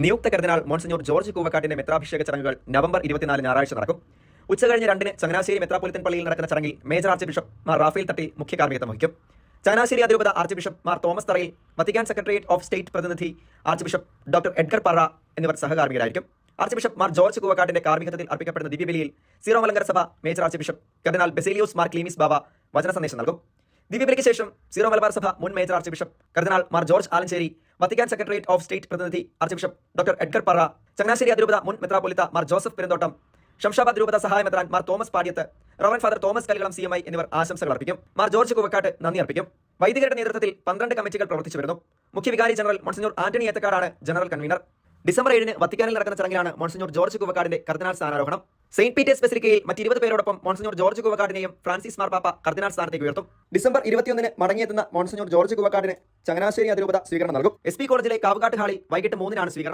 നിയുക്ത കർദിനാൾ Monsignor George കൂവക്കാട്ടിന്റെ മെത്രാഭിഷേക ചടങ്ങുകൾ November 24 ഞായറാഴ്ച നടക്കും. ഉച്ചകഴിഞ്ഞ് 2 ചങ്ങനാശ്ശേരി മെത്രാപ്പൊലിത്തൻ പള്ളിയിൽ നടക്കുന്ന ചടങ്ങിൽ major archbishop Mar Raphael തട്ടി മുഖ്യ കാർമ്മികത്വം വഹിക്കും. ചങ്ങനാശ്ശേരി അതിരൂപത archbishop Mar Thomas Tharayil, Vatican secretariat of state പ്രതിനിധി ആർച്ച് ബിഷപ്പ് ഡോക്ടർ എഡ്ഗർ പറ എന്നിവർ സഹകാർമ്മികരായിരിക്കും. ആർച്ച് ബിഷപ്പ് മാർ ജോർജ് കൂവക്കാട്ടിന്റെ കാർമ്മികത്വത്തിൽ അർപ്പിക്കപ്പെടുന്ന ദിവ്യബലിയിൽ സീറോ മലങ്കര സഭ major archbishop cardinal Baselios Mar Cleemis Bava വചന സന്ദേശം നൽകും. ദിവ്യബലിക്ക് ശേഷം സീറോ മലബാർ സഭ മുൻ major archbishop cardinal Mar George Alencherry, Vatican secretariat of state പ്രതിനിധി archbishop doctor Edgar Parra, Changanassery അതിരൂപത മുൻ മെത്രാപ്പൊലിത്ത മാർ ജോസഫ് പെരുന്തോട്ടം, ശംഷാബാദ് രൂപത സഹായ മെത്രാൻ Mar Thomas Padiyath, reverend father Thomas Kalikalam CMI എന്നിവർ ആശംസകൾ അർപ്പിക്കും. മാർ ജോർജ് കൂവക്കാട്ട് നന്ദി അർപ്പിക്കും. വൈദികരുടെ നേതൃത്വത്തിൽ 12 കമ്മിറ്റികൾ പ്രവർത്തിച്ചു വരുന്നു. മുഖ്യ വികാരി ജനറൽ മോൺസിഞ്ഞൂർ ആന്റണി ഏത്തക്കാടാണ് ജനറൽ കൺവീനർ. ഡിസംബർ 7 വത്തിക്കാനിൽ നടക്കുന്ന ചടങ്ങിലാണ് മോൺസിഞ്ഞൂർ ജോർജ് കൂവക്കാടിന്റെ കർദിനാൾ സ്ഥാനാരോഹണം. സെയിന്റ് പീറ്റേഴ്സ് ബസിലിക്കയിൽ മറ്റ് 20 പേരോടൊപ്പം മോൺസിഞ്ഞൂർ ജോർജ് കൂവക്കാടിനെയും ഫ്രാൻസിസ് മാർപ്പാപ്പ കർദിനാൾ സ്ഥാനത്തേക്ക് ഉയർത്തും. ഡിസംബർ 21 മടങ്ങിയെത്തുന്ന മോൺസിഞ്ഞൂർ ജോർജ് കൂവക്കാടിന് ചങ്ങനാശ്ശേരി അതിരൂപത സ്വീകരണം നൽകും. SP കോളേജിലെ കാവുകാട്ട് ഹാളിൽ വൈകിട്ട് 3 സ്വീകരണം.